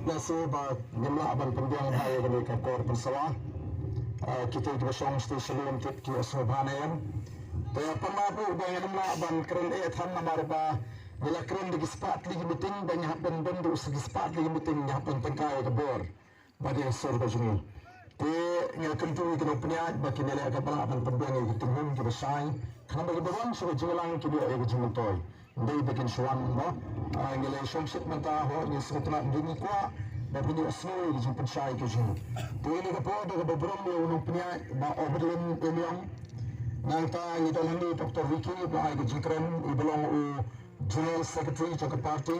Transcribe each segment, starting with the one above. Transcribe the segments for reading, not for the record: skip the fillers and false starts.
Nasi ba jumlah aban pendiang hai bagi kakor bersawah kita di basong stesen limit ki asmabhanayam Taya pamabu dengan jumlah aban keren tham namar ba bila keren di sepat lagi meeting dan happen bendu segi sepat lagi meeting happen tengkai kabor bagi asur bajuni te yang tentu itu punya bagi nilai kapal aban pendiang yang tinggung ki basai kana bagi bawang so jelang ki dia yang jumutoi ndai bikin suan no nilai somsit menta ho ni setra dini kwa bagi ni asno di jumpa sai ke jini tu ini ke pada ke beberapa orang punya ba overlin yang nanta ni dalam ni Dr. Vicky ba ai jikran ibelong u general secretary to the party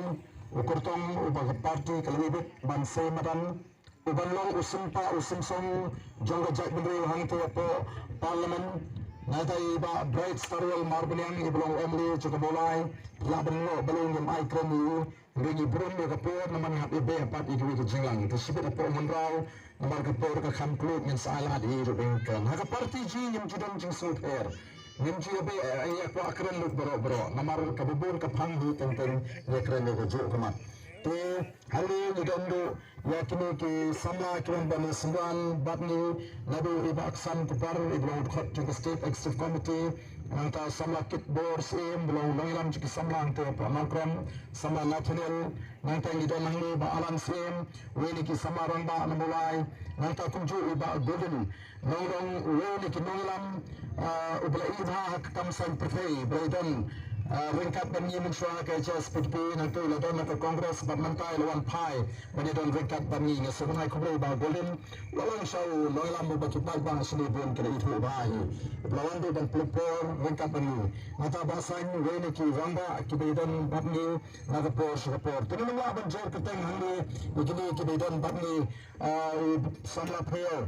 u kurtong u ba party kalibit ban sai madan u banlong usumpa usumsong jangga jat bendri hang tu apa parlimen Natai ba bright starwell marbelian ibelong emily cukup bolai laban lo belum yang ai kren ni ngi bron ni kapor naman happy be pat iku ke jingang itu sibet apa menrau namar kapor ka kham klub min salat i rubeng kan ha party ji nim jidon jing super nim ji be ai ko akren lu bro namar ka bubur ka phang hi teng ye kren ni ko jo kamat to hali ni dondo ya kini ki samla kren ban semban batni nabu ibak sam kupar iblo khot to state executive committee anta samla kit board sim belum langilam ciki samla ante pamangkram samla national nanta ngi don hangni ba alam sim weni ki samarang ba namulai nanta kunju iba golden nongong weni ki nonglam ubla idha hak kamsan prefei braidon ringkat ban ni mensua ke PDP nanti ladon ke kongres ban mantai lawan pai ban don ringkat ban ni sebenai kubro ba golden walang sau noilam ba kita bang sini pun kena itu bai lawan tu dan pelipor ringkat ban ni mata basan weni ki ramba ki bedan ban ni naga pos rapor tu memang ban jor keteng handi begini ki bedan ban ni samla prayer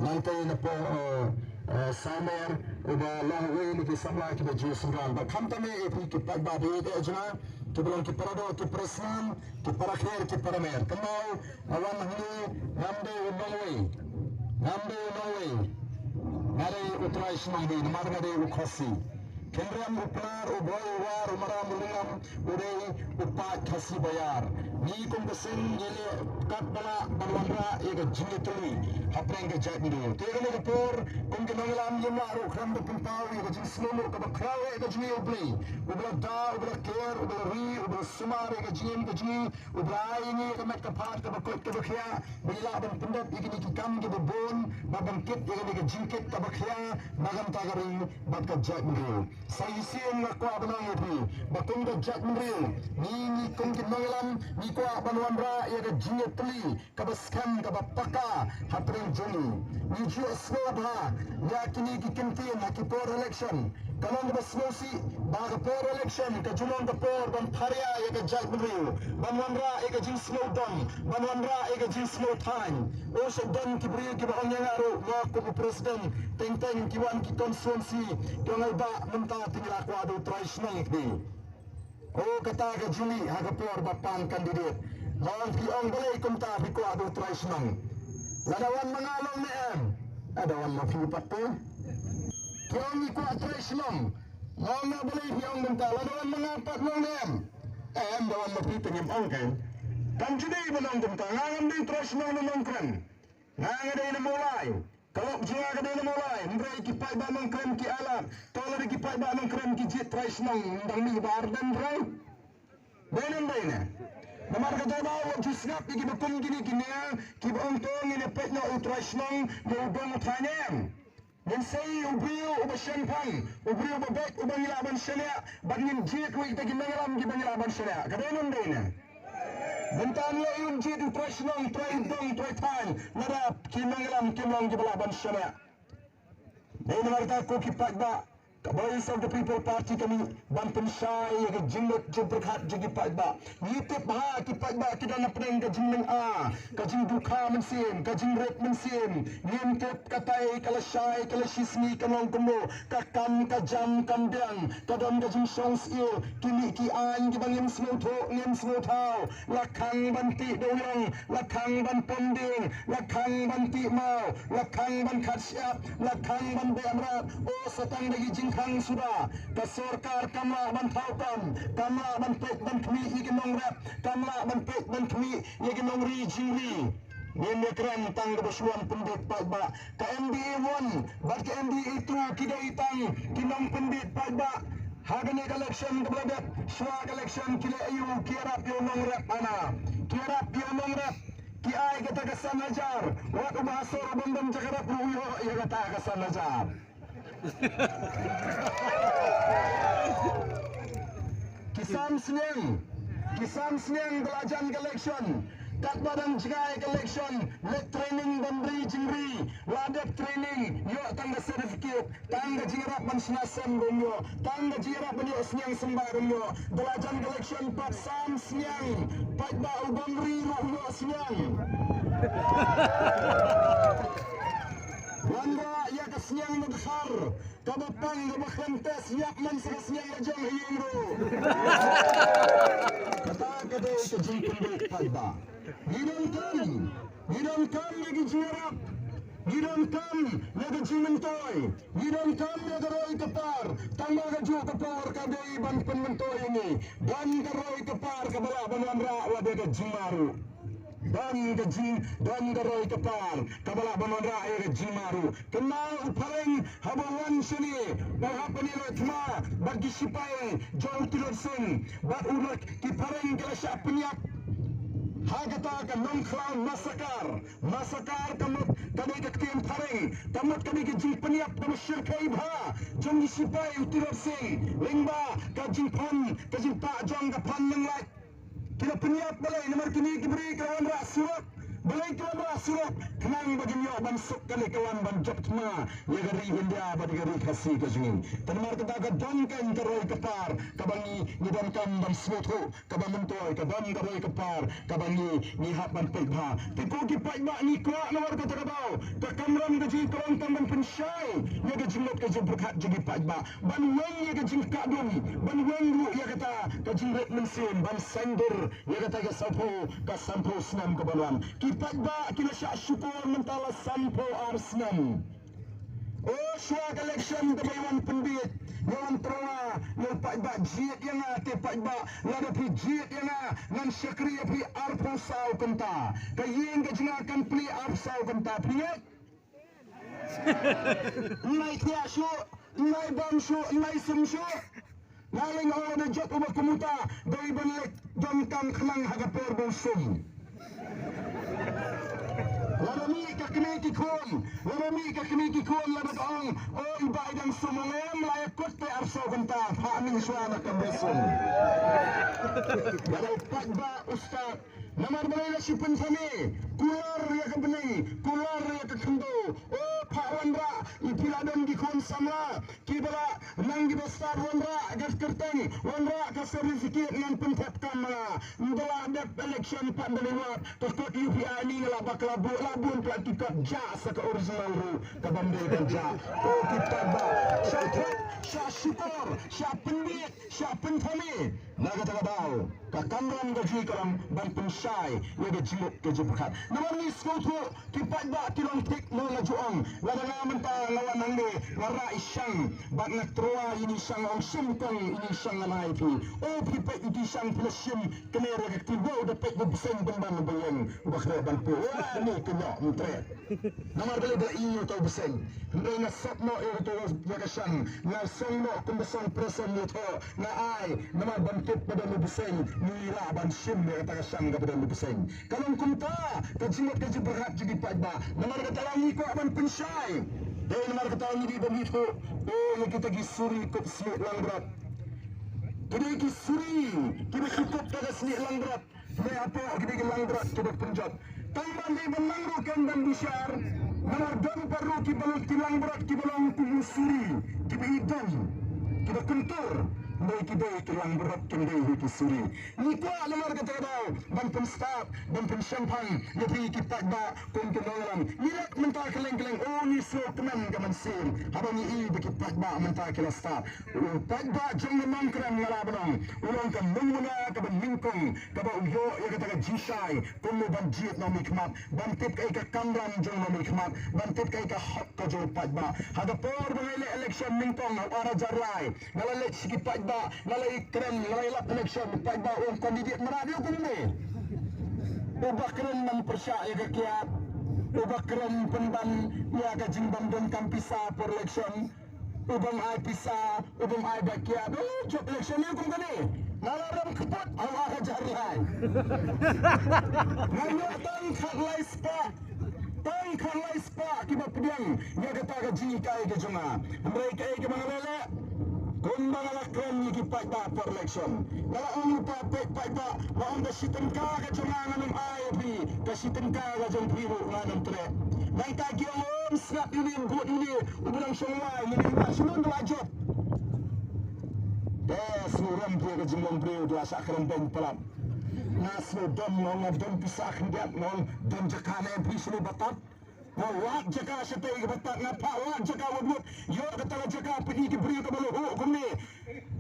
nanti napo samer uba long way ni ki samla ki baju sungran ba kham tame e ki ba de ajna ki belum ki parado ki presnan ki parakher ki paramer kamau awan hni namde long way mare utrai smang di marga de ukhasi Kendram upnar uboy war umaram ulingam urei upat khasi bayar ni kum besen yele kat bala banwandra ega jingetuli hapreng ke jatni tegale ke por kum ke nanglam yema ro khram de puntau ega jin slomo ka bakraw ega jini ubli ubla da ubla ker ubla ri ubla sumar ega jin ke jini ubla ini ke mat ka phat ka bakot ka bakhya bila ban pundat ega ni ki kam ke bon babam kit ega ni ke jinket ka bakhya magam ta gari bat ka jatni Sayusin na kuah benang itu, batung ke jat meriu, ni kum ke nanglam, ni kuah banwandra ia ke jinget teli, kabaskan kabapaka, hapring juni, ni jual swabha, ya kini ki kentin hakipor election, kalau ke basmosi, bag por election, ke julong ke por ban pharia ia ke jat meriu, banwandra ia ke jing slow down, banwandra ia ke jing slow time, o sedang ki beriu ki bahang yang aru, ngak ku presiden, teng ki wan ki konstituensi, kengai ba mentah tinggal aku ada tradisional ini. Oh kata ke Juli harga por bapan kandidat. Lawan kiong boleh kumta biku ada tradisional. Ladawan mengalung ni ada wan mafi patu. Kiong iku tradisional. Lawan boleh kiong minta. Ladawan mengapat long ni dawan mafi penyempang kan. Kan Juli menang kumta. Ngangan di tradisional menangkan. Ngangan di mulai. Kalau jiwa ke dalam mulai, mereka kipai bamang krem ki alam, tolong kipai bamang krem ki jit tradisional, dang ni bar dan rai, benar. Namar kata bawa jisnap iki bekum gini ki beruntong ini petnya tradisional, dia ubah matanya. Dan saya ubriu ubah syampang, ubriu babek ubah ngilaban syariah, bagin jit wik tagi nangalam ki bangilaban syariah. Kadang benar. Bentan le yun jid tradisional trading traditan nada kinangalam kinang gibalaban syariah. Ini mereka ko kipat ba Voice of the People Party kami banten syai ke jinglet jumperkat jigi patba nitip ha kipat ba kita na pren ke jingling a ke jing duka mensim ke jing ret mensim nitip katai kala syai kala sismi kanong kumo ka kam ka jam kambiang ka dom ke jing songs il kini ki an gi bangim smoto ngem smotau lakang banti doyong lakang ban ponding lakang banti mau lakang ban khatsyap lakang ban beamrat o satang dagi jing khang sudah ka sarkar kamla ban thaukan kamla ban pek ban khmi ignong rap kamla ban pek ban khmi ignong ri jingri Nemekran tang kebesuan pendek pagba ka MDA 1 bat ka MDA 2 kidai tang kinong pendek pagba Hagane collection kebeladap Shua collection kila ayu kirap yonong rap ana kirap yonong rap ki ay kata kesan ajar wat ubahasor bambam jakarap ruyo ya kata kesan ajar Kisam Snyang Belajan collection Kat Badan Jegai collection Let training Bandri Jingri Ladap training Yuk tangga certificate Tangga jirap ban senasam rumyo Tangga jirap ban yuk Snyang sembah rumyo Belajan collection Pat Sam Snyang Pat Ba Ubangri Rumyo Snyang Wanda ya ke Snyang Medhar Kabapang Kabakhantes Yak man sa Snyang Lajang Hiyengro Kata kadai ke jingkunduk Pat Ba Gidon kam lagi jirap Gidon kam lagi jimentoy Gidon kam lagi roy kepar Tangga gaju kepar kadai ban penmentoy ini Dan karoy kepar kabala banwandra wadega jimaru Dan karoy kepar kabala banwandra wadega jimaru Kenal upareng habawan sini Bahapani rojma bagi sipai jauh tilur sen Bat urak kipareng kelasya penyiap Hagata ka nong clown masakar kamut kadai ka tiam pareng kamut kadai ka jing peniap kamut syirkai bha jong sipai utirap sing lingba ka jing pon ka jing pa jong ka pan nang lak kila peniap balai nomor kini kibri kawan ra surat balai kawan ra surat kenang bagi nyo ban suk kali kawan ban jok tma ya gari hindia bagi gari kasi ka jing tanmar ka daga don kan ka roy kapar kabangi ni don kam ban smotho ka ban mentoy ka ban ka roy kapar kabangi ni hap ban pek bha te ko ki pai ba ni kwa nomor ka tagabaw ka kamram ka jing kawan tam ban pensyai ya ga jingot ka jing berkat jigi pai ba ban wen ya ga jing ka dum ban wen ru ya kata ka jing rek mensin ban sandur ya kata ka sampo snam ka balwan Pagba kila siya syukur mentala sampo arsnam. Oh Shua collection kebaywan pendit. Yawan trawa yang pagba jit yang te pagba lada pi jit yang nan syakri pi arpo sau kenta. Kayin ka jingakan pli arpo sau kenta pingat. Nai tia syu, nai bam syu, nai sim syu. Naling Allah na jat ubah kumuta dari banlik dom kam khnang hagapor bong sum. Larami ka kini kon labat ong o iba idang sumangem layak kot pe arso kenta hamin suana kambesun Walau pagba ustad namar balai si pensani kular ya ke bening kular ya ke kendo o pak wandra ipiladon di kon samla kibala nang di besar wandra gas kerteng wandra ka sertifikat dengan pentap kamala ndala dep election pak dalewat takut UPI ni ngala bakal labun praktikat jasa ke original ru ke bandai dan ja o kita ba sya syukur sya pendit sya pentami naga tagabaw ka kamram gaji karam ban pensai yaga jimuk ke jebukat namar ni skotu kipat ba tilong tik no lajuang wala naman ta lawan nangge wara isyang bak naktroa ini syang ong simpang ini syang anai pi o pipat iti syang plesim kenera ke tibo de pek de beseng bembang bengeng bakre ban pu ni kena mutret namar bele da inyo to beseng ndai na sapno e to yaga syang na songno kumbesang presen ni to na ai namar ban tip pada beseng nira ban sim ne kata syang ga pada beseng kalong kumta ka jimot ka berat jadi pagba namar kata langi ko ban pensai dai namar kata langi di begitu oh kita gisuri kop slit lang berat kita gisuri kita cukup pada slit lang berat me apa kita lang berat kita penjat tambah di benangru kan dan bisyar namar dan perlu ki balut tilang berat ki balong kusuri ki hidang kita kentur Mereka tulang berat kendai itu suri. Niku alamar kata kau, bantum staff, bantum champagne, jadi kita ba kontinuan. Ilak mentah keleng-keleng, oh ni slow teman kaman sim. Abang ni kita ba mentah kelas staff. Tagba jeng memang keren ngalaban. Ulang ke menguna ke mingkong, ke uyo ya kata ke jisai, kumu banjit no mikmat, bantip ke kamran jeng no mikmat, bantip ke hak ke jeng tagba. Ada por mengelak election mingkong, awara jarai, ngalalik sikit tagba. Nalai keren, nalai lap election, tagba orang kandidat meradio pun ni. Ubah keren mempersiap ya kekiat, ubah keren penban ya ke jimbang dan kampisa for election. Ubang ay pisa, ubang ay bakiat. Oh, job election ni kung gani. Nalaram kapot, awak kajarihai. Ngayon tang kaglay spa. Tang kaglay spa kiba pediang. Nya kata ka jingkai ke junga. Mereka ay ke mga lele. Kung mga lakran ni kipat ba for election. Kala ang papet pa ba, waong kasitan ka ka junga nganong IOP, kasitan ka ka jung piro nganong tre. Nang tagi ang snap ini, buat ini, ubulang syawai, ini sunod na wajot. Suram prio ke jumong prio dua sakram beng pelap. Nasu dom nong dom pisak ndiat nong dom jakane pisni batat. Wak jaka setai ke batat ngapa wak jaka wadut. Yo kata jaka pedi ke brio ke balu kumni.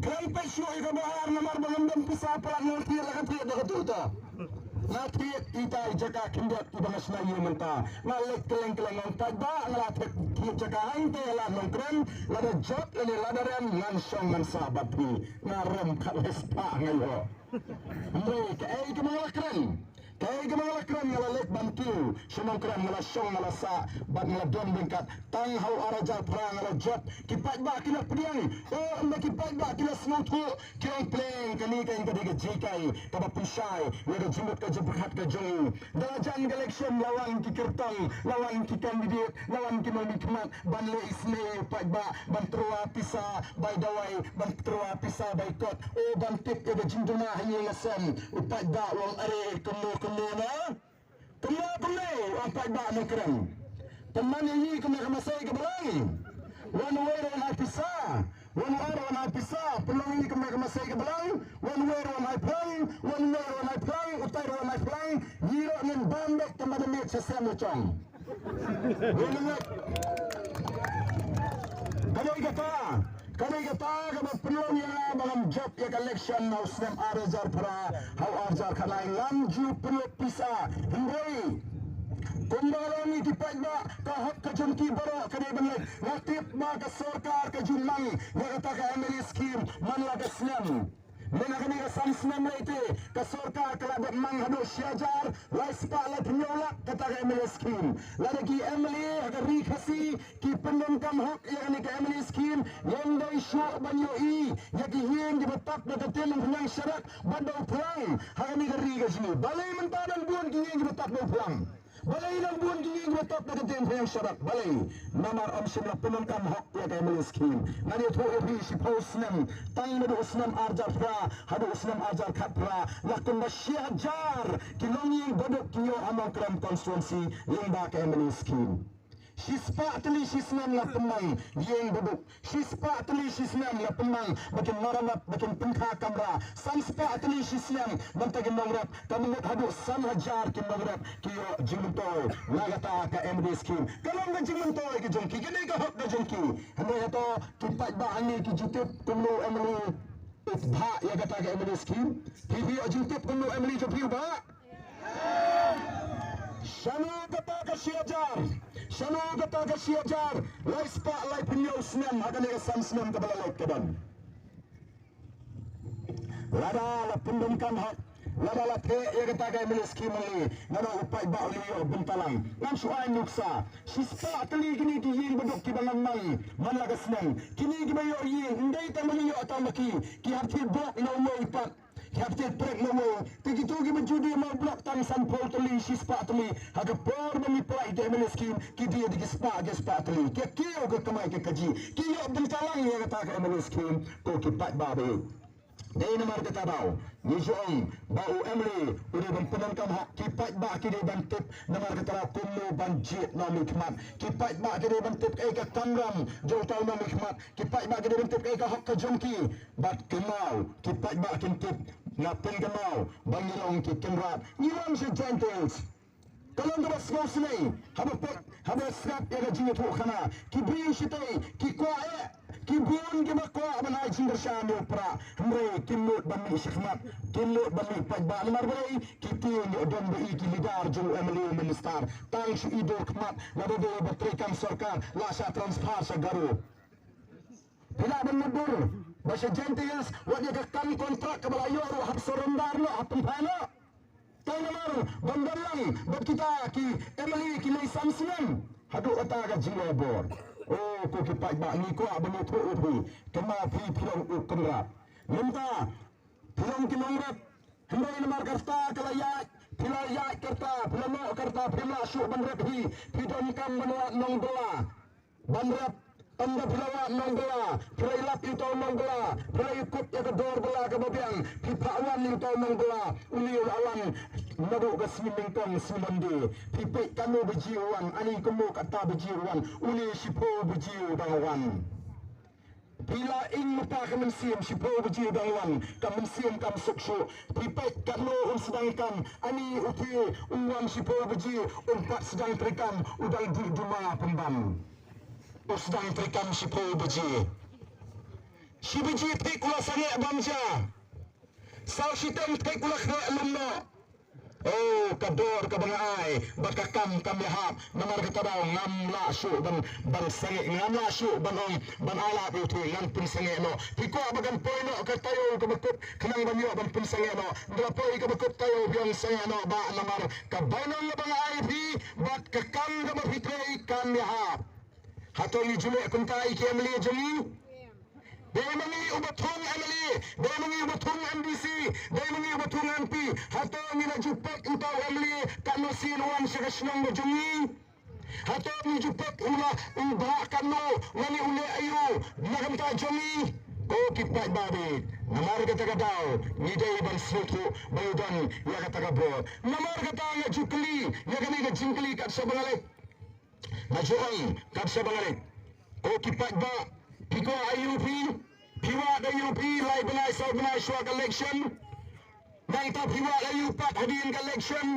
Kelai syo ke bahar namar bang dom pisak pelak nong tiar lakat tiar dak tu. Nanti kita jaga kindat kita masih lagi mentah. Ngalek keleng-keleng nontak ba ngalat jaga hante lah nongkren lada job ini lada rem ngansong ngansabat ni ngarem kales pa ngayo. Mereka kemalakren. Kaya kemalakren ngalalek bantu. Senongkren ngalasong ngalasa bat ngaladon bengkat tanghau arajal perang ngalat job. Kipat ba kina pediang. Oh anda kipat ba kina senutu. Kirang pleng kani kain kadiga jikai kaba pusai yaga jimut ka jebhat ka jong dalajan election lawan ki kertang lawan ki kandidat lawan ki mamikmat banle isme pagba bantrua pisa by dawai bantrua pisa by kot o bantip yaga jinduna hayi ngasen upagba wal are kemu na kemu ang pagba no kren teman ini kena masai ke belang one way on pisa one way on pisa pelong ini kena masai ke belang one way on plang one way on plang utai on plang yiro nen bambek tempat met sesama chong Kami kata kami pelong yang dalam job yang election now snap arajar para how arajar kanai lamju peluk pisa hindai kumbalangi kipat ba kahak kajunki baro kani benlek natip ba ka sarkar ka junang ya kata ka MLA scheme manla ka snam Mena kami ka samsnam ite ka sarkar kala ba mang hado syajar laispa la penyolak kata ka MLA scheme lagi MLA ka rikasi ki pendengkam hak yang ni ka MLA scheme yang dai syo banyo i ya ki hien di betap na katen ng syarat badau perang hani ka rikasi balai mentadan buon ki hien di betap no perang balai lang buon kini betap na katen ng syarat balai namar am sila pendengkam hak ya ka MLA scheme ngani to ri si posnam tang na usnam arjar fra hadu usnam arjar khatra lakun ba syajar kilongi bodok kiyo among kram konstituensi limba ka MLA scheme Sispa teli sisnam la pemang yang beduk. Sispa teli sisnam la pemang bakin maramat bakin pengka kamra. Sispa teli sisnam bantagin mangrap kami ngat hadu san hajar kin mangrap kiyo jingtoy nagata ka MD scheme. Kalau ngan jingtoy ki jongki kini ka hok ka jongki. Hando yato kipat ba ani ki jutip kuno MD bha ya kata ka MD scheme. TV jutip kuno MD jopiu ba. Shano kata ka siajar. Shano kata ka siajar. Lais pa lai pinyo snam akan ya sam snam ka balalay kadan. Lada la pendumkan hak. Lada la te ya kata ka MLA scheme ni. Nana upay ba uliyo buntalang. Nan suay nuksa. Sispa tali kini ki yin bedok ki bangan mang. Manlaga snam. Kini ki bayo yin. Hindi tamaniyo atamaki. Ki hati bok na umo ipat. Kapten prek nawo tigi-tugi menjudi mau blok tang sampol teli sispa teli haga por bami plai de MLA scheme ki dia di spa teli ke kio ke kamai ke kaji kio bentalang ya kata ke MLA scheme ko ki pat babe Dai namar kata bau, ni jong bau Emily, udah bempenan kam hak kipat ba kini bantip namar kata kullu banjit na mikmat, kipat ba kini bantip kai ka kamram, jauh tahu na mikmat, kipat ba kini bantip kai ka hak ka jongki, bat kemau, kipat ba kintip ngapin kemau, bangilong kikimrat, ni ram se gentles. Kalau nggak semua sini, habis serat yang jingit hukana, kibri sitai, kikuae, kibun kibakwa, mana jing bersama opera, mereka kimut bami sykhmat, kimut bami pajba, lemar berai, kiti ni odon bei kilidar jung Emily minister, tang su idol kmat, lalu dia berterikan sorkan, lasa transfer sagaru. Tidak benar, bahasa gentles, wajah kekali kontrak kebalayor, hab sorondar lo, hab tempana. Tahu namar, bandalang, buat kita ki Emily ki lay samsinan. Hadu kata ka jingobor. Oh, ko kipat ba ni ko abani tu ubi. Kema pi pilong ukemrat. Minta pilong kilongrat. Hendai namar karta kalayat. Pilayat karta, pilano karta, pilasuk banrat hi. Pidon kam manuat nong dola. Banrat anda pilawat nong dola, pilayat itu nong dola, pilayukut ya kedor dola kebabiang, pipawan itu nong dola, uliul awan, nado ke simingkong simandi, pipek kamu berjiwan, ani kamu kata berjiwan, uli sipo berjiw bangwan. Bila ing lupa kemensiam sipo berjiw bangwan, kemensiam kam suksu, pipek kamu sedangkan, ani uti uwan sipo berjiw, umpat sedang terikan, udang di duma pembam. Sedang terikan si Paul Beji. Si Beji pek ulah sangat bamja. Sao si tem pek ulah kena alumno. Oh, kador kabangai, bakakam kamyahap, namar katabaw ngam la su ban sange, ngam la su ban ala itu ngam pun sange no. Piko abagan poino katayo kabakut kanang banyo ban pun sange no. Dalapoy kabakut tayo biang sange no ba namar kabanong bangai pi bakakam kabafitrei kamyahap. Hatong ni Juliet kuntai ki Emily Jami. Dai mangi ubatung Emily, dai mangi ubatung MBC, dai mangi ubatung MP. Hatong ni najupak utau Emily kanu sinuan sakasnong Jami. Hatong ni jupak ula ubah kanu ngani ule ayu nagamta Jami. Ko kipat babi. Namar kata kadau ni dai ban sutu bayudan ya kata kabo. Namar kata nga jukli, ya kani ka jingkli kat sabangalek. Majuang kapsa bangalik. O kipat ba piko IUP, piwa IUP lai benai sa benai swag election. Nang ta piwa IUP hadin election.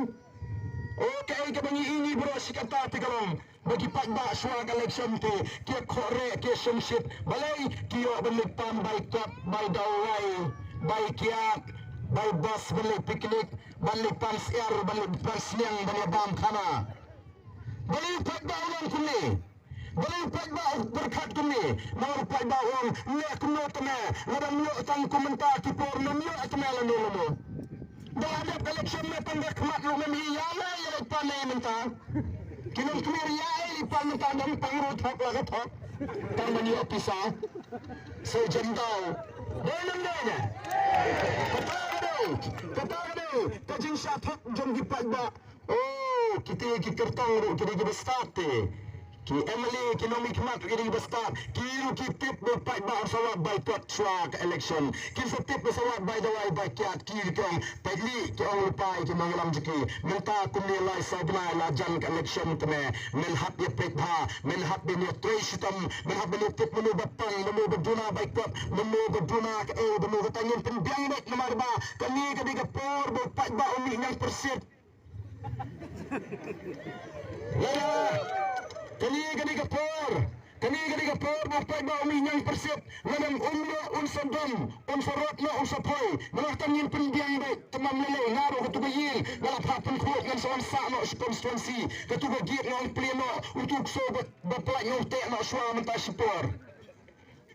O kay ka bangi ini bro sikata tikalong. Bagipat ba swag election te kia kore kia sumsit balay kiyo balik pam by cup by dawai by kiak by bus balik piknik balik pams air balik pams niang balik bam kana. Balik pagba ulang kuni, balik pagba berkat kuni, mau pagba ulang lek notme, ladang lo tang komentar kipor namyo atme lanulo. Dah ada election me pandak mat lo memi yala yala panai mentang. Kinong kemir yai lipan mentang dam pangrut hak lagat hak. Tang manyo pisah. Sejendau. Dalam dana. Kata kajing syatak jom dipagba. Oh, kita kertang ru kita bestate. Ki Emily ki nomi kmat kita bestat. Ki tip berpai ba sawat by pot swag election. Ki tip sawat by the way by kiat ki kong pedli ki ong lupai ki mangalam jeki. Menta kumilai sabna la jan election teme. Men hap ye pekha, men hap bin ye tresitam, men hap bin tip menu bapang, menu berduna by pot, menu berduna ke menu ketangin pembiang nek nomor ba. Kami kadi kapor berpai ba umi yang persit. Ya, kani kapor berpai ba uminyang persip nganam umro unsadam unsaratna unsapoi menahtan yin pendiang baik temam lele ngaro ketugayin ngalap hapun kuat ngan sawan sakno konstituensi ketuga giat ngan pleno untuk sobat bapak nyontek nak suara mentah sipor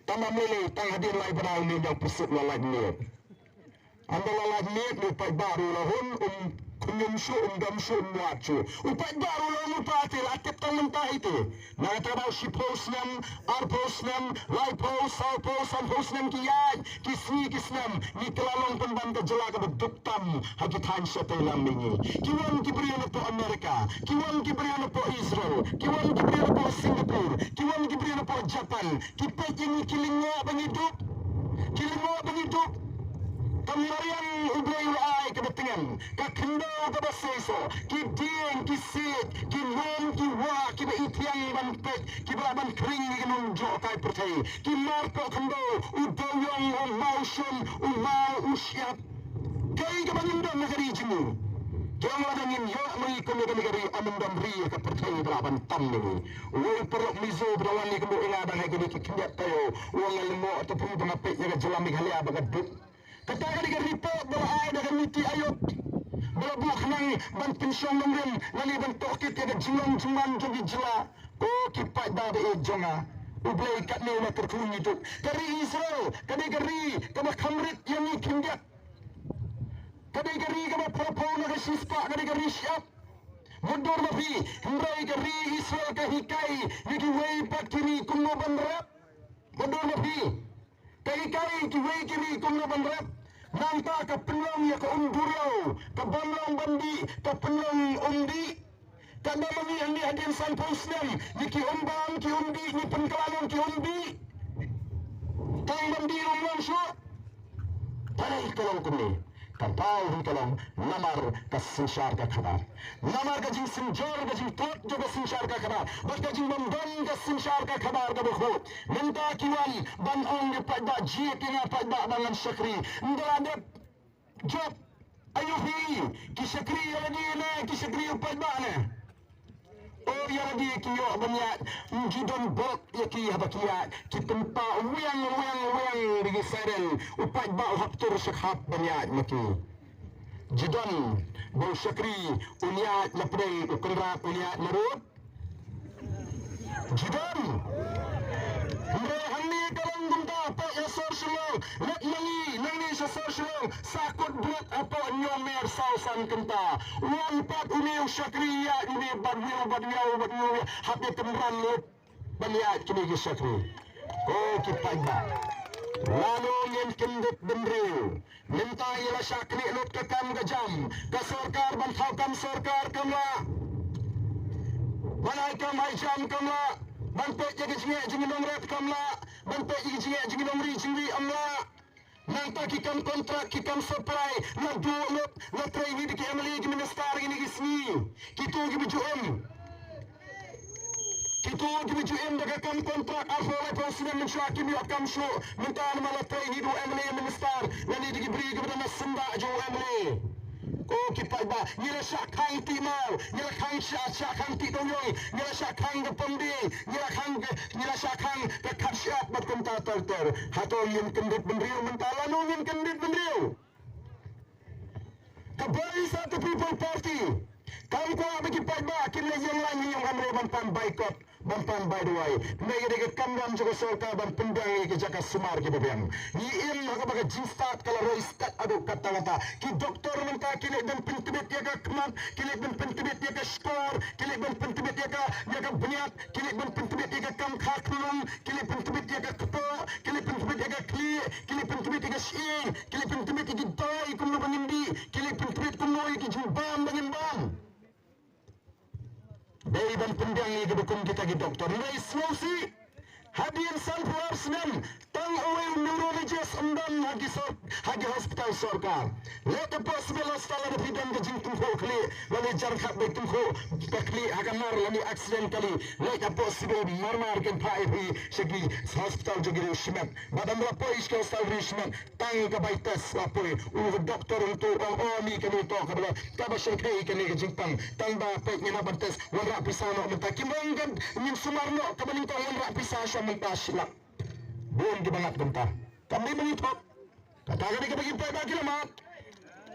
tamam lele tang hadir lai pada uminyang persip lalai niat anda lalai niat lupai baru lahun kunyum su dam su muacu upai baru lo mupati latip tang mentah itu na trabaho si posnam ar posnam lai pos sal posam posnam kiyai kisnam ni kelalong pembanta jelaga beduktam hakitan setelah mingi kiwan kibriano po Amerika kiwan kibriano po Israel kiwan kibriano po Singapura kiwan kibriano po Japan kipet ini kilingo bangiduk Kamarian ublay ay kabatingan, kakendo kabaseso, kidien, kisit, kinom, kiwa, kibaitiang banpet, kibaban kring kinunjo kay pertay, kimarko kendo, udoyong, umausyong, umau usyap, kay kabangindong nagarijingo. Kaya ladangin yo mengikut negara amendam ria ke percaya belaban tam ni. Woi perok mizo berawan ni kemu ingadang hai kini kinjat tayo. Uang lemo ataupun pengapit yang jelami halia bagaduk. Katakan dengan report bahawa ai dengan miti ayut. Bahawa buah nang ban pensiun nangrim nani ban tokit yang jilang jiman jadi jela. Oh kipat dah bejonga. Ublay kat ni nak terkunyi tu. Kari Israel, kari kama kamrit yang ni kinjat. Kadai gari kama propon na sispa kadai gari siap mundur mafi hindai gari Israel ka hikai yaki wei pat kini kumno bandrap mundur mafi ka hikai ki wei kini kumno bandrap nanta ka penlong ya ka undurau ka banlong bandi ka penlong undi ka damangi andi hadin san posnem yaki umbang ki undi ni penkalanong ki undi kang bandi rumlang syuk tarai kalong kumni Kapal tolong namar ka sinsyar ka khabar namar ka jing sinjor ka jing tot jo ka sinsyar ka khabar bas ka jing bandon ka sinsyar ka khabar ka bukhut menta kiwan ban ong ni pada ji tinga pada bangan syakri ndade job ayuhi ki syakri lagi na ki syakri pada na oh ya lagi ki yo banyak jidon bok ya ki habakiat ki tempa uyang digi seren upat ba haptur sakhap banyak maki jidon bo syakri unyat lapdai ukra unyat narut jidon Hani kalang gumta apa ya social let nangi sa social sakut buat apa nyomer sausan kenta wan pat uniu syakriya ini badwiu hape temran lut baniat kini ki syakri oh kipaiba lalu ngin kendit bendriu minta ila syakri lut kakam gajam ka sarkar ban kam sarkar kamla banai kam jam kamla banpet jaga jingi nomret kamla banpet jaga jingi nomri jingi amla nanta kikam kontrak kikam supply na duot na tray ni ki amali ki minister ni ki sni kitu ki bijuem daga kam kontrak afo la posina min shaki mi akam sho minta mala tray ni du amali minister nani ki bri ki bana sanda jo amali oh kipai ba nila syakang ti mau nila kang syakang ti donyoi nila syakang ke pemding nila syakang ke kapsyat bat kontraktor hato yin kendit bendriu mentala no yin kendit bendriu kabari satu people party kami ko abi kipai ba kinle yang lain yang amre ban boycott Bampan by the way, may get kamram juga sorka ban pendang ke jaka sumar ke bebem. Ni im maka jinstat kalau roistat adu kata-kata. Ki doktor minta kini dan pentibet ya ka kemat, kini dan pentibet ya ka skor, kini dan pentibet ya ka beniat, kini dan pentibet ya ka kam khaknum, kini pentibet ya ka kepo, kini pentibet ya ka kli, kini pentibet ya ka sing, kini pentibet ya ki doi kumno bangindi, kini pentibet kumno ki jimbam bangimbam. Dari ban pendang ni kedukun kita ki doktor nai slosi hadian sunflower senam tang away neurologist undang hagi hospital sorkar let the possible hospital ada bidan ke jingtung ko kli wali jar khat be tung ko kli akan mar lani accident kali let the possible marmar kan pai bi segi hospital jogi shmet badam la pois ke hospital shmet tang ka baitas la poi doktor untuk ni kali to kabla ka ba shekai kali ke jingtang tang ba pe ni na bantes wala pisano menta kimongan nin sumarno kabaling to wala pisasya menta silak buon di bangat genta kami mengitok katakan ke bagi pai bagi lemak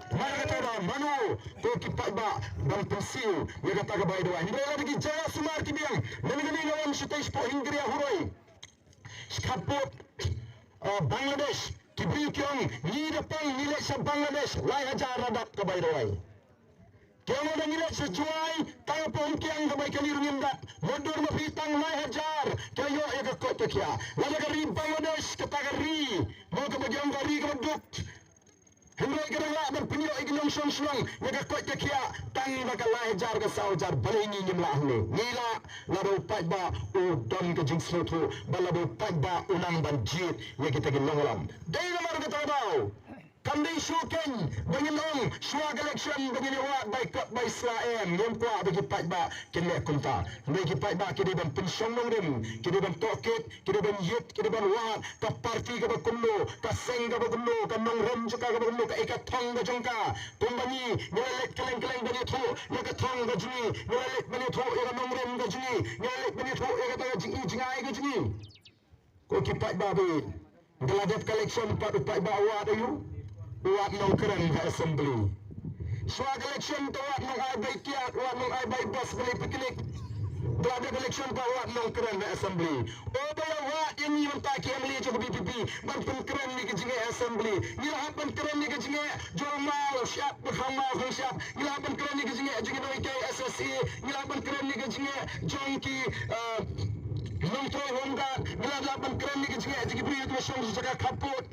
mana kata dah manu ko kipai ba dan pensiu dia kata ke bai doa hindra lagi jaya sumar kibiang nami lawan sitais po hingria huroi skapot Bangladesh kibiu kyong ni dapang nilai sa Bangladesh lai hajar radat ke bai doa kaya mo nangilak sa juay, tayo po umkiang gamay kalirungin dat. Mundur mapitang may hajar, kayo ay kakota kya. Wala ka rin Bangladesh, katagari. Mga kabagyang gari kabaduk. Hindray ka nang laban, pinyo iginong siyong nagakota kya. Tangi na ka hajar ka sa hajar, balay ninyong lahni. Nila, laro pa udon ka jing sloto, balabo pa unang banjit, yung kita ginong alam. Dahil naman ka tayo Kandai syuken bangin ong swag election bangin awak boycott by Israel yang kuat bagi pat ba kene kunta bagi pat ba kini ban pensong nong rim kini ban tokit kini ban yit kini ban wat ka parti ka bakunno ka seng ka bakunno ka nong rim juga ka bakunno ka ikat thong ka jongka kumbani ngelek keleng bani thu ya ka thong ka jini ngelek bani thu ya ka nong rim ka jini ngelek bani thu ya ka ta jingi jingai ka jini ko ki pat ba be geladat collection pat ba awak ayu Wat nong keren ke assembly. Swag election to wat nong ay bay kiat, wat nong ay bay bus beli piknik. Belada election to wat nong keren ke assembly. O baya wat yang ni mentak yang beli je BPP. Ban pen keren ni ke jinge assembly. Gila hapan keren ni ke jinge Jormal siap berhamal kong siap. Gila hapan keren ni ke jinge doi ke SSE. Gila hapan keren ni ke jinge Jongki Menteri Honda. Gila hapan keren ni ke jinge beri itu syong jaga kaput.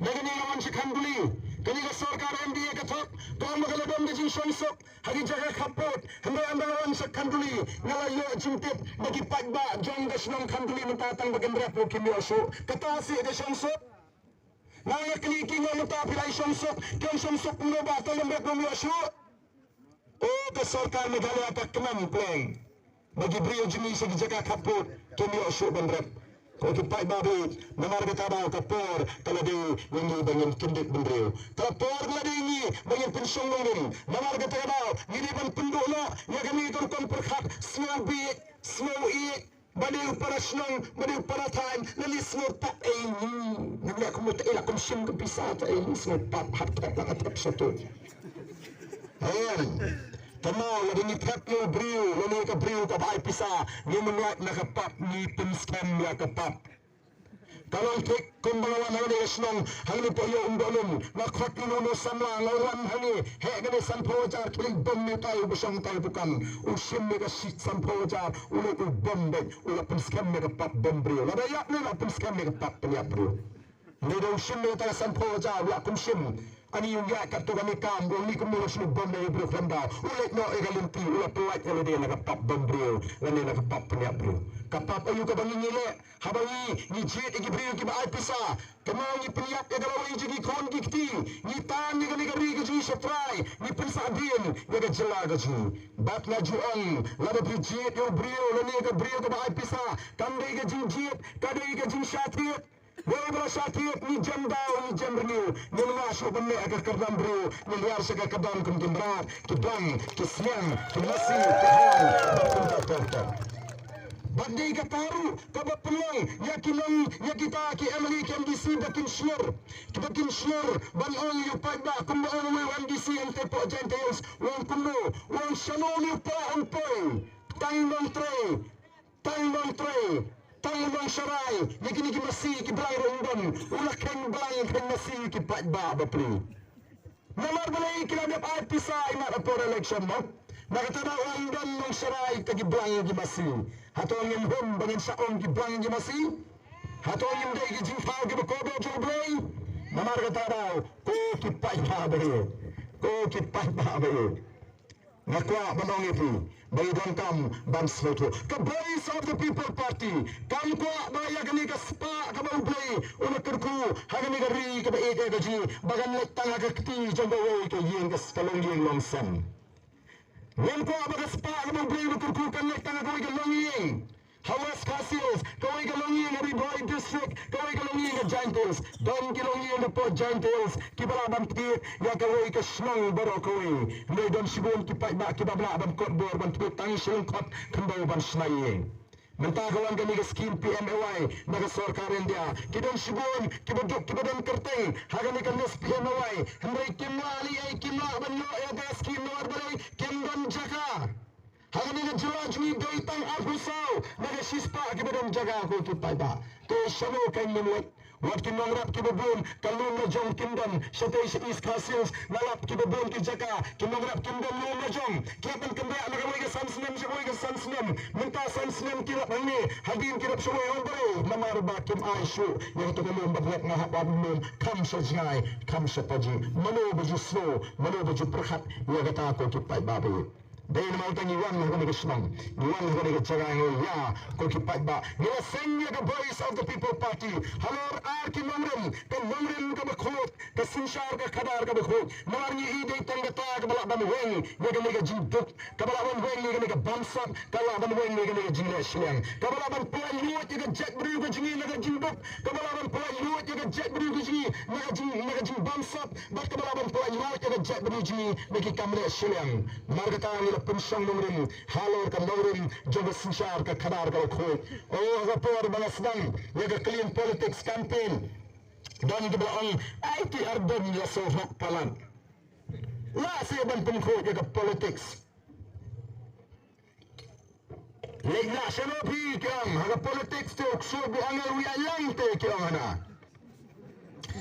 Bagani lawan si kanduli. Kani ka sarkar MDA ka thok to magaladom de jing somsok hagi jaga khapot handa lawan sa kanduli ngalayo jingtip bagi pagba jong da snong kanduli mentatang bagendra po kimyo so katasi de somsok ngaya kliki ngalo ta pilai somsok kang somsok no ba to lembek no so o ka sarkar meghalaya ta kenam pleng bagi brio jini sa jaga khapot kimyo so bandrep ko kipai babi namar beta ba kapor taladi wengi bangin kindik bendreu kapor ladi ni bangin pensong ngin namar beta ba ngiri ban penduk no ya kami ton kon perkhat small bi small e badi para snong badi para time lali small tap e ngala ko mata ila kom sim ko pisa ta e small tap hat tak tak satu ayan Tama lagi ni prep yo brio lagi ka brio ka bai pisa ni menuat na kapap ni pin scam ya kapap kalau tek kumbalawan hari snong hari po yo umdolum na khot ni no sama lawan hani he gane sampojar kling bom ni tayo busang tayo bukan usim ni ka sit sampojar ulo ko bombe ulo pin scam ni kapap bom brio la ya ni la pin scam ni kapap ya brio ni do usim ni tayo sampojar ya kumsim ani yung yakat to kami kambo ni kumulo sino bombe bro klamba ulit no egalimpi ulit pelat kalau dia nakapap bro lani nakapap niya bro kapap ayu ka bangin nile habangi ni jet igi bro ki ba pisa kamao ni piniap e dalawa igi kon gikti ni tan ni gani gari gi sa try ni pensa din ni ga jela ga ji bat na juang lada bi jet yo bro lani ga bro ka ba pisa kandai ga jin jet kadai ga jin shatriet Wala bro sakit ni jam daw ni jam renew ni masuk benda agak kerdam bro ni liar segala kerdam kum timbrat kidam kisyan kimasi kahang bakunta Bagay ka taru kabab peluang yakinang yakita ki Emily KMDC bakin syur ban ong yu pagba kumba ong wi MDC ang tepo gentles wong kuno wong shanoni pa on poy tang non tray Tangmang Saray, niki masih ki Bray Rondon, ulah keng Bray keng masih ki Pagba bapri. Namar balay kiladap ay pisa imat apor election mo. Nakatanaw Rondon ng Saray kagi Bray ki masih. Hatong yung hum bangin saong ki Bray ki masih. Hatong yung day ki jingfaw ki bakobo jo Bray. Namar katanaw ko ki Pagba bayo. Nakwa manong ito. Baydan kam bans photo ka Voice of the People Party kam ko baya gani ka spa ka baublay unaker ko hagani gari ka ba eke gaji bagan letang ka kti jamba way ka yin ka skalong yin long sam wen ko ba spa ka baublay unaker ko kan letang ka ka long yin Hawas Casios, kaway ka long yin Riboy District, kaway ka long yin ka Giant Hills, don ki long yin po Giant Hills, kibalabang tit, ya kaway ka snong baro kaway, may don sibon kibabla ban kotbor ban tit tangi silong kot kambaw ban snaying. Mentagawan kami ka scheme PMAY, nagasorkarin dia, kidon sibon, kibadon kerteng, hagani ka nes PMAY, hambay kimwali ay kimwa banyo ay ka scheme nawar balay, kimdon jaka. Hagani na George ni Daytang Abusaw nagasispa kibadong jaga ko kipayba to shamo kay minuit wat kinongrap kibabon kalun na jong kindam sa tay sa East Castles nalap kibabon ki jaga kinongrap kindam no na jong kiapan kambya nagamay ka sansnem sa koy ka sansnem menta sansnem kirap ni hagin kirap sa way on baro namarba kim aisyo yung to kalun baglat nga hapad mo kam sa jay kam sa paji mano baju slow mano baju perhat yung kata ko kipayba Dahil mau tangi wan ko ni Islam, wan ko ni Chagang ya ko ki patba. Nila senya the voice of the people party. Halor ar ki mamrem ka bakhot, ka sinshar ka khadar ka bakhot. Marni ide tanga ta ka bala ban weng, ye ka ni ka jinduk, ka bala ban weng ni ka bamsap, ka bala ban weng ni ka jingle shlang. Ka bala ban puan yuot ye ka jet bru ka jingi na ka jinduk, ka bala ban puan yuot ye ka jet bru ka jingi na ka jing bamsap, bat ka bala ban puan yuot ye ka jet bru jingi na ki kamle shlang. Margata ni pensang nomrin halor ka nomrin joga sinshar ka khadar ka khoi o rapor bala sedang ya clean politics campaign dan di belakang IT ardan ya sohok palan la saya ban pengkho ya politics legna shanopi kyang ha politics to so bu angal wi alang te kyang ana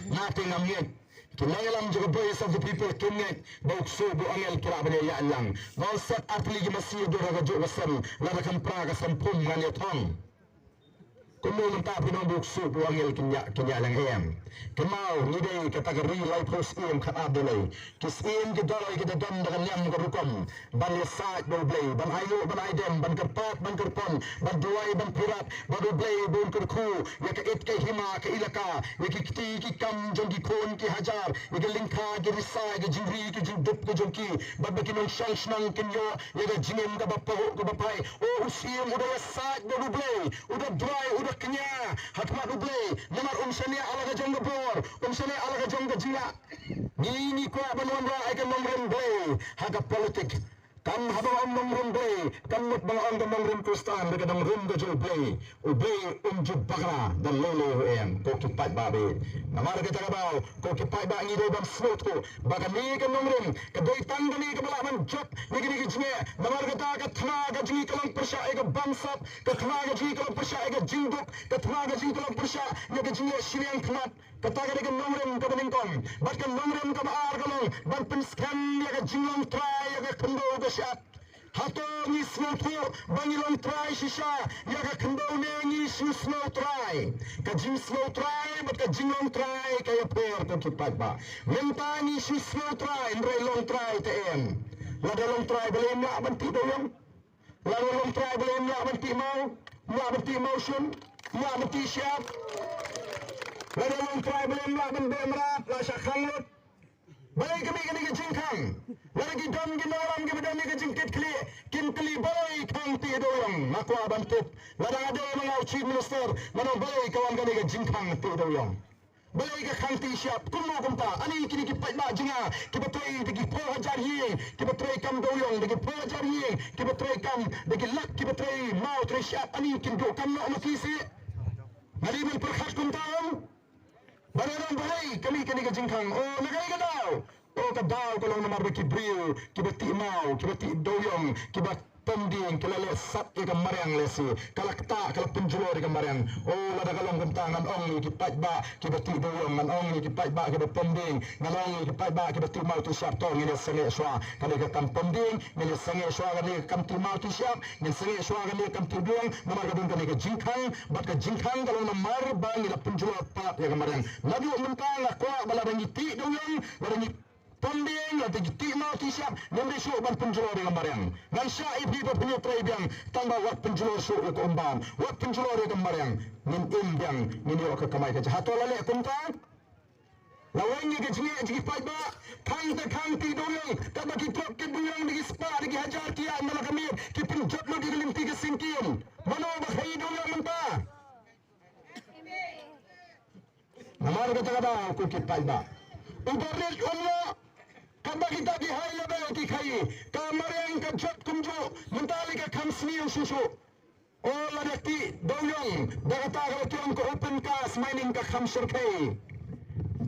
nating amyet Kinayalam juga voice of the people kinet bauk subu angel kira bani ya lang nolsat atli masih dora gajo wasam ladakan praga sampum ngani thong kuno menta pinong bauk subu angel kinya lang em kemau ni dei kategori life post em khat abdulai kis em ke dolai ke dam dengan yang gerukom ban yasat do blay ban ayu ban aidem ban kerpat ban kerpon ban duai ban pirat ban do blay ban kerku ya ke it ke hima ke ilaka ya ke kiti ki kam jong ki kon ki hajar ya ke lingka ke risa ke jingri ke jingdup ke jongki ban bakinong shang shnang kinyo ya ke jingem ka bapo ka bapai o usiem udah yasat do blay udah duai udah kenya hatma do blay namar umsania ala ka jong umsane alaga jongga jila ni ko abanwan ra ay kamamren bay haga politik kam haba amamren bay kam mut bang ang kamamren kustan daga dang rum ga jol bay ubay umju bakra dan lolo em ko kipat babe namar ga tagabaw ko kipat ba ngi do bam slot ko baga ni kamamren ka doy tang ni ka balaman jop ni gi jinge namar ga ta ka thna ga jingi kalang persha ay ga bamsap ka thna ga jingi kalang persha ay ga jingduk ka thna ga jingi kalang persha ni ga jingi shiriang thmat kataga dengan nomrem ka baningkon bahkan nomrem ka baar kalong ban penskan ya ka jinglong try ya ka kendo ka shat hato ni slow bangilong try shisha ya ka kendo ne ni slow try ka jing slow try bat ka jinglong try ka ya per ko kipat ba menta ni slow try ndre long try te em la long try belem la ban ti doyong la long try belem la ban ti mau la ban ti motion la ban ti shat Lalu orang try belum nak bermerat, lah syakhangut. Balai kami kini kejingkang. Lalu kita mungkin orang kita ni kejingkit kli, kintli balai kang ti doyong. Aku abantut. Lalu ada orang chief minister, mana balai kawan kini kejingkang ti doyong. Balai ke kang ti siap, kuno kumpa. Ani kini kipat nak jinga, kita try degi 4,000 ye, kita try kam doyong degi 4,000 ye, kita try kam degi lak, kita try mau try siap. Ani kini do kam nak makisi. Mari berkhas kuntang. Banaran balai kami kini kejingkang. Oh nagai ka daw. Oh ka daw kalau namar beki briu, kibati mau, kibati doyong, kibat pending kelale sat ika mariang lesi kalakta kalak penjulor ika mariang oh lada kalong kentangan ong ni kipat ba kibati doyong ngan ong ni kipat ba kibat pending ngan ong ni kipat ba kibati mau tu siap tong ni senge swa kali ka kam pending ni senge swa kali kam tu mau tu siap ni senge swa kali kam tu doyong namar ka dun kani ka jingkang bat ka jingkang kalau namar ba ni la penjulor pat ika mariang ladu mentang akwa bala bangi ti doyong bala ni Ponding la ti mau ti siap nembe so ban penjulor dengan barang. Dan syaib di punya tribiang tambah wat penjulor so ko umbam. Wat penjulor dengan barang. Min imbiang min yo ka kamai ka jahato lale kuntang. Lawan ni ke jingi pai ba kang ti doyong ka bagi trok ke doyong di spa di hajar kia mala kami ki pinjot lo di limti ke singkin. Mano ba khai doyong menta. Namar ka tagada ko ki pai ba. Ubarit Allah kamba kita di high level ki khai kamarang ka jot kumjo mentali ka kamsni susu oh ladati doyong dagata ka tuang ko open cast mining ka khamsur kai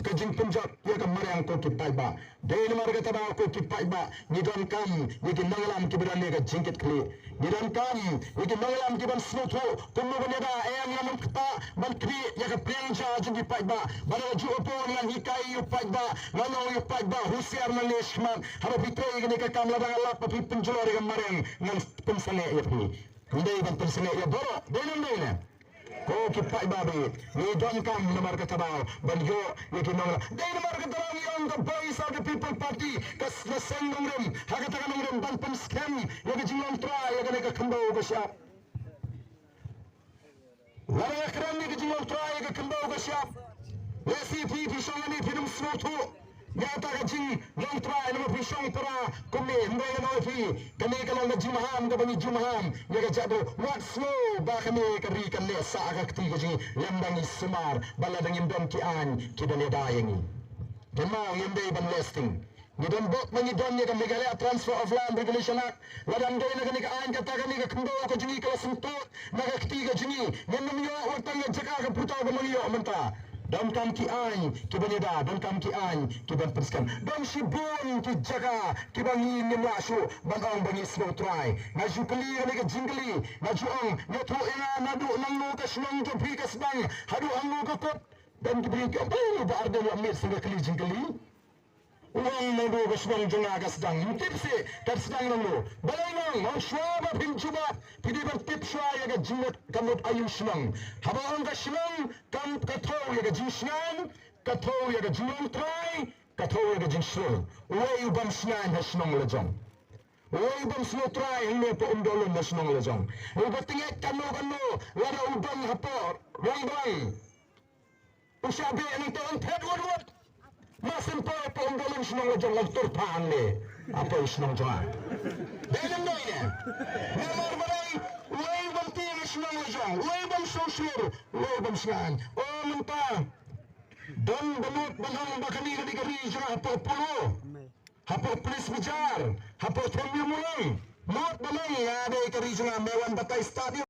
kajing punjab ya ka marang ko ki paiba dei marga tada ko ki paiba ni don kam ni ki nangalam ki bidan ka jingkit kli ni don kam ni ki nangalam ki ban snutho kumno baneda ayam namam kta ban kri ya ka prenja jingi paiba bana ju opo ngan hikai yu paiba ngano yu paiba husiar na leshman haro bitoi ni ka kam ladang alap pa penjulor ka marang ngan pensane ya pi ndai ban pensane ya boro dei nan dei na ko kipai babi ni don kam nomor katabau banjo ni kinong dai nomor katabau yang the voice of the people party kas na sendungrim hagata kanungrim ban pam scam yang jinglong try yang ka kambau ko siap wala kram ni jinglong try yang ka kambau ko siap SCP pisongani pinum smotu Yata kajing long try nama pisong para kumi ndai nama fi kami kalau na jumaham ka bani jumaham ya ka jado what slow ba kami kari kan le sa ka kti kajing lembang ismar baladang indon ki an ki dane dayangi demang yende ban listing ni don bot mani don ya ka Meghalaya Transfer of Land Regulation Act ladang dai na kani ka an kata kani ka kendo ka jingi ka sento na ka kti ka jingi nganum yo watang ya jaka ka puta ka mani yo menta dan kam ki ai ki banida dan kam ki ai ki ban perskan dan si bon ki jaga ki bangi ni mashu bangang bangi slow try na ju kali ni ka jingli na ju ang na tu ina na du nang no ka snang to phi ka sbang hadu ang no ka kot dan ki bring ka ba arde wa mir singa kali jingli uang na du ka snang jonga ka sedang tipse ka sedang no balai nang mau shwa pin juba pidi ber tip shwa ya ka jingot kamut ayu snang haba ang ka snang kam ka tho ya ka jing snang ka tho ya ka jing try ka tho ya ka jing snang uai ubam snang ha snang la jong uai ubam snang try hne po umdolon na snang la jong ubatinget kanu wala ubam hapo rong usabe ang taon ted wad masin po po umdolon snang la jong tur paan le apa snang jong dalam noine namar barai uai ubam ti snang la jong uai ubam sosur uai ubam snang o menta dan banut banang bakani ka digari jong hapo pulo hapo pulis bijar hapo temyu mulai not balay ya de kari jong mewan batay stadium